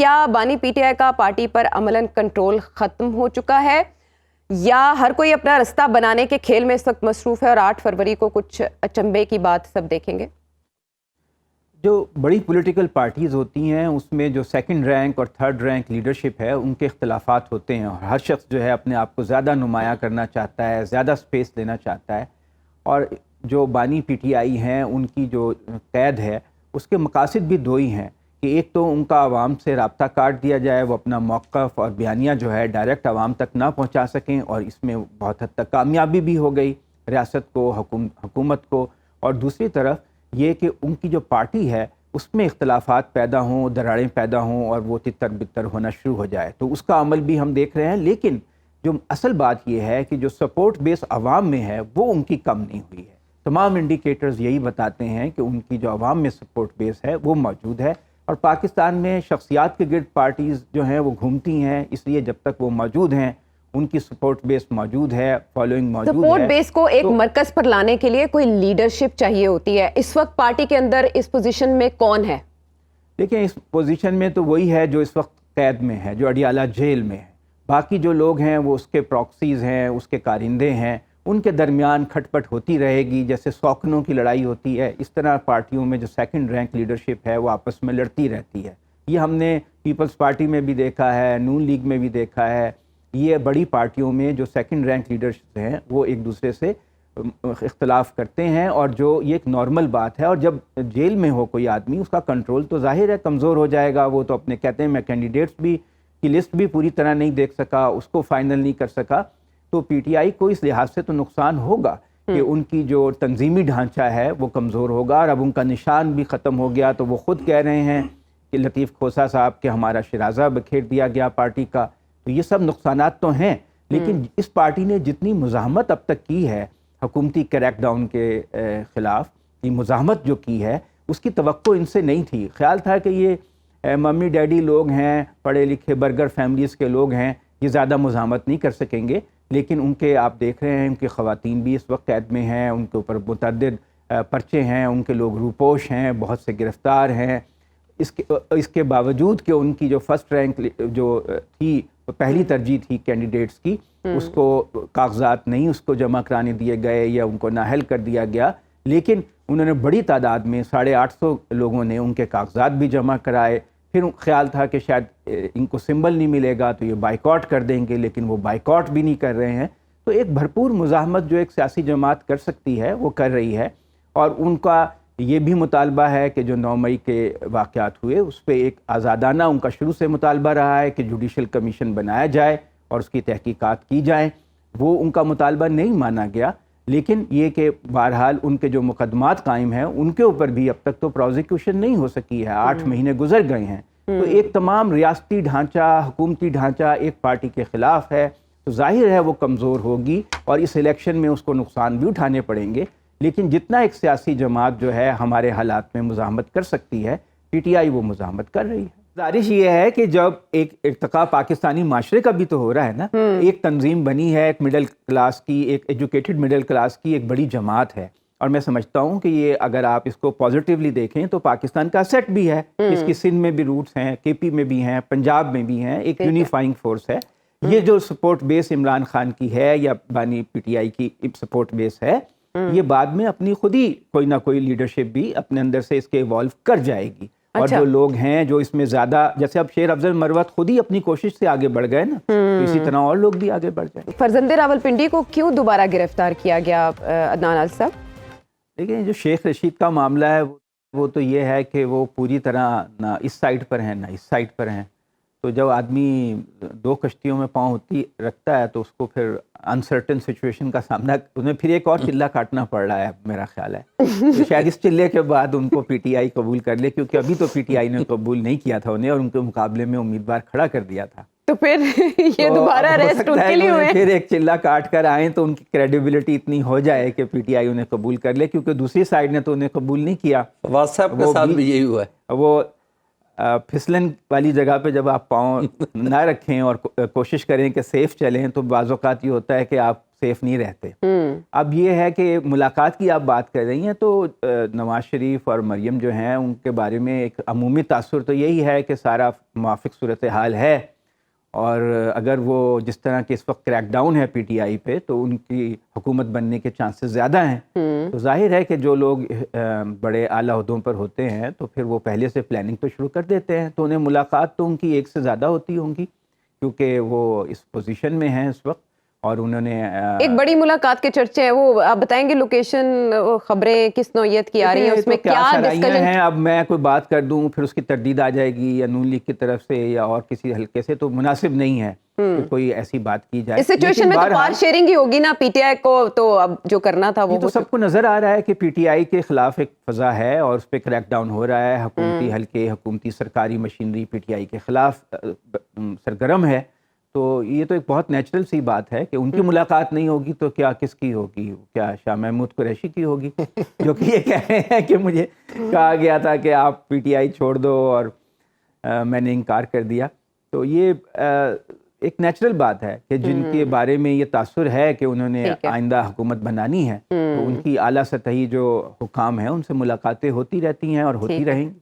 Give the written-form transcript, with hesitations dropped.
کیا بانی P T I کا پارٹی پر عملاً کنٹرول ختم ہو چکا ہے یا ہر کوئی اپنا رستہ بنانے کے کھیل میں اس وقت مصروف ہے اور 8 فروری کو کچھ اچنبے کی بات سب دیکھیں گے؟ جو بڑی پولیٹیکل پارٹیز ہوتی ہیں اس میں جو سیکنڈ رینک اور تھرڈ رینک لیڈرشپ ہے ان کے اختلافات ہوتے ہیں اور ہر شخص جو ہے اپنے آپ کو زیادہ نمایاں کرنا چاہتا ہے، زیادہ سپیس لینا چاہتا ہے. اور جو بانی پی ٹی آئی ہیں ان کی جو قید ہے اس کے مقاصد بھی دو ہی ہیں کہ ایک تو ان کا عوام سے رابطہ کاٹ دیا جائے، وہ اپنا موقف اور بیانیہ جو ہے ڈائریکٹ عوام تک نہ پہنچا سکیں، اور اس میں بہت حد تک کامیابی بھی ہو گئی ریاست کو، حکومت کو. اور دوسری طرف یہ کہ ان کی جو پارٹی ہے اس میں اختلافات پیدا ہوں، دراڑیں پیدا ہوں اور وہ تتر بتر ہونا شروع ہو جائے، تو اس کا عمل بھی ہم دیکھ رہے ہیں. لیکن جو اصل بات یہ ہے کہ جو سپورٹ بیس عوام میں ہے وہ ان کی کم نہیں ہوئی ہے. تمام انڈیکیٹرز یہی بتاتے ہیں کہ ان کی جو عوام میں سپورٹ بیس ہے وہ موجود ہے، اور پاکستان میں شخصیات کے گرد پارٹیز جو ہیں وہ گھومتی ہیں، اس لیے جب تک وہ موجود ہیں ان کی سپورٹ بیس موجود ہے، فالوئنگ موجود ہے. سپورٹ بیس کو ایک مرکز پر لانے کے لیے کوئی لیڈرشپ چاہیے ہوتی ہے. اس وقت پارٹی کے اندر اس پوزیشن میں کون ہے؟ دیکھیں اس پوزیشن میں تو وہی ہے جو اس وقت قید میں ہے، جو اڈیالہ جیل میں ہے. باقی جو لوگ ہیں وہ اس کے پراکسیز ہیں، اس کے کارندے ہیں، ان کے درمیان کھٹ پٹ ہوتی رہے گی. جیسے سوکنوں کی لڑائی ہوتی ہے اس طرح پارٹیوں میں جو سیکنڈ رینک لیڈرشپ ہے وہ آپس میں لڑتی رہتی ہے. یہ ہم نے پیپلز پارٹی میں بھی دیکھا ہے، نون لیگ میں بھی دیکھا ہے. یہ بڑی پارٹیوں میں جو سیکنڈ رینک لیڈرشپ ہیں وہ ایک دوسرے سے اختلاف کرتے ہیں، اور جو یہ ایک نارمل بات ہے. اور جب جیل میں ہو کوئی آدمی اس کا کنٹرول تو ظاہر ہے کمزور ہو جائے گا. وہ تو اپنے کہتے ہیں میں کینڈیڈیٹس بھی کی لسٹ بھی پوری طرح نہیں دیکھ سکا، اس کو فائنل نہیں کر سکا. تو پی ٹی آئی کو اس لحاظ سے تو نقصان ہوگا کہ ان کی جو تنظیمی ڈھانچہ ہے وہ کمزور ہوگا، اور اب ان کا نشان بھی ختم ہو گیا. تو وہ خود کہہ رہے ہیں کہ لطیف کھوسہ صاحب کہ ہمارا شرازہ بکھیر دیا گیا پارٹی کا. تو یہ سب نقصانات تو ہیں، لیکن اس پارٹی نے جتنی مزاحمت اب تک کی ہے حکومتی کریک ڈاؤن کے خلاف، یہ مزاحمت جو کی ہے اس کی توقع ان سے نہیں تھی. خیال تھا کہ یہ ممی ڈیڈی لوگ ہیں، پڑھے لکھے برگر فیملیز کے لوگ ہیں، یہ زیادہ مزاحمت نہیں کر سکیں گے. لیکن ان کے آپ دیکھ رہے ہیں ان کی خواتین بھی اس وقت قید میں ہیں، ان کے اوپر متعدد پرچے ہیں، ان کے لوگ روپوش ہیں، بہت سے گرفتار ہیں. اس کے باوجود کہ ان کی جو فرسٹ رینک جو تھی پہلی ترجیح تھی کینڈیڈیٹس کی، اس کو کاغذات نہیں اس کو جمع کرانے دیے گئے یا ان کو نااہل کر دیا گیا. لیکن انہوں نے بڑی تعداد میں 850 لوگوں نے ان کے کاغذات بھی جمع کرائے. پھر خیال تھا کہ شاید ان کو سمبل نہیں ملے گا تو یہ بائیکاٹ کر دیں گے، لیکن وہ بائیکاٹ بھی نہیں کر رہے ہیں. تو ایک بھرپور مزاحمت جو ایک سیاسی جماعت کر سکتی ہے وہ کر رہی ہے. اور ان کا یہ بھی مطالبہ ہے کہ جو 9 مئی کے واقعات ہوئے اس پہ ایک آزادانہ ان کا شروع سے مطالبہ رہا ہے کہ جوڈیشل کمیشن بنایا جائے اور اس کی تحقیقات کی جائیں. وہ ان کا مطالبہ نہیں مانا گیا. لیکن یہ کہ بہرحال ان کے جو مقدمات قائم ہیں ان کے اوپر بھی اب تک تو پروزیکیوشن نہیں ہو سکی ہے. 8 مہینے گزر گئے ہیں. تو ایک تمام ریاستی ڈھانچہ، حکومتی ڈھانچہ ایک پارٹی کے خلاف ہے، تو ظاہر ہے وہ کمزور ہوگی اور اس الیکشن میں اس کو نقصان بھی اٹھانے پڑیں گے. لیکن جتنا ایک سیاسی جماعت جو ہے ہمارے حالات میں مزاحمت کر سکتی ہے، پی ٹی آئی وہ مزاحمت کر رہی ہے. گزارش یہ ہے کہ جب ایک ارتقاء پاکستانی معاشرے کا بھی تو ہو رہا ہے نا، ایک تنظیم بنی ہے، ایک مڈل کلاس کی، ایک ایجوکیٹڈ مڈل کلاس کی ایک بڑی جماعت ہے. اور میں سمجھتا ہوں کہ یہ اگر آپ اس کو پازیٹیولی دیکھیں تو پاکستان کا سیٹ بھی ہے. اس کی سندھ میں بھی روٹس ہیں، کے پی میں بھی ہیں، پنجاب میں بھی ہیں، ایک یونیفائنگ فورس ہے. یہ جو سپورٹ بیس عمران خان کی ہے یا بانی پی ٹی آئی کی سپورٹ بیس ہے، یہ بعد میں اپنی خود ہی کوئی نہ کوئی لیڈرشپ بھی اپنے اندر سے اس کے ایوالو کر جائے گی. اور جو لوگ ہیں جو اس میں زیادہ، جیسے اب شیر افضل مروت خود ہی اپنی کوشش سے آگے بڑھ گئے نا، تو اسی طرح اور لوگ بھی آگے بڑھ جائیں. فرزند راولپنڈی کو کیوں دوبارہ گرفتار کیا گیا عدنان عال صاحب؟ دیکھیں جو شیخ رشید کا معاملہ ہے وہ تو یہ ہے کہ وہ پوری طرح نہ اس سائڈ پر ہیں نہ اس سائڈ پر ہیں. تو جب آدمی 2 کشتیوں میں پاؤں رکھتا ہے تو اس کو پھر انسرٹن سچویشن کا سامنا، انہیں پھر ایک اور چلہ کاٹنا پڑ رہا ہے میرا خیال ہے. تو شاید اس چلے کے بعد ان کو پی ٹی آئی قبول کر لے، کیونکہ ابھی تو پی ٹی آئی نے قبول نہیں کیا تھا انہیں اور ان کے مقابلے میں امیدوار کھڑا کر دیا تھا. تو پھر یہ دوبارہ ریسٹ ان کے لیے ہوئے، پھر ایک چلہ کاٹ کر آئیں تو ان کی کریڈیبلٹی اتنی ہو جائے کہ پی ٹی آئی انہیں قبول کر لے، کیونکہ دوسری سائڈ نے تو انہیں قبول نہیں کیا. فواز صاحب کے ساتھ بھی یہی ہوا ہے. وہ پھسلن والی جگہ پہ جب آپ پاؤں نہ رکھیں اور کوشش کریں کہ سیف چلیں تو بعض اوقات یہ ہوتا ہے کہ آپ سیف نہیں رہتے. اب یہ ہے کہ ملاقات کی آپ بات کر رہی ہیں تو نواز شریف اور مریم جو ہیں ان کے بارے میں ایک عمومی تاثر تو یہی ہے کہ سارا موافق صورتحال ہے، اور اگر وہ جس طرح کے اس وقت کریک ڈاؤن ہے پی ٹی آئی پہ تو ان کی حکومت بننے کے چانسز زیادہ ہیں. تو ظاہر ہے کہ جو لوگ بڑے اعلیٰ عہدوں پر ہوتے ہیں تو پھر وہ پہلے سے پلاننگ تو شروع کر دیتے ہیں، تو انہیں ملاقات تو ان کی ایک سے زیادہ ہوتی ہوں گی کیونکہ وہ اس پوزیشن میں ہیں اس وقت. اور انہوں نے ایک بڑی ملاقات کے چرچے ہیں، وہ آپ بتائیں گے لوکیشن، خبریں کس نوعیت کی آ رہی ہیں، اس میں کیا ڈسکشن ہیں؟ اب میں کوئی بات کر دوں پھر اس کی تردید آ جائے گی یا نون لیگ کی طرف سے یا اور کسی حلقے سے، تو مناسب نہیں ہے کہ کوئی ایسی بات کی جائے. اس سچویشن میں تو پار شیئرنگ ہی ہوگی نا پی ٹی آئی کو، تو اب جو کرنا تھا وہ تو سب کو نظر آ رہا ہے کہ پی ٹی آئی کے خلاف ایک فضا ہے اور اس پہ کریک ڈاؤن ہو رہا ہے. حکومتی حلقے، حکومتی سرکاری مشینری پی ٹی آئی کے خلاف سرگرم ہے. تو یہ تو ایک بہت نیچرل سی بات ہے کہ ان کی ملاقات نہیں ہوگی تو کیا کس کی ہوگی؟ کیا شاہ محمود قریشی کی ہوگی جو کہ یہ کہہ رہے ہیں کہ مجھے کہا گیا تھا کہ آپ پی ٹی آئی چھوڑ دو اور میں نے انکار کر دیا. تو یہ ایک نیچرل بات ہے کہ جن کے بارے میں یہ تاثر ہے کہ انہوں نے آئندہ حکومت بنانی ہے تو ان کی اعلیٰ سطحی جو حکام ہیں ان سے ملاقاتیں ہوتی رہتی ہیں اور ہوتی رہیں گی.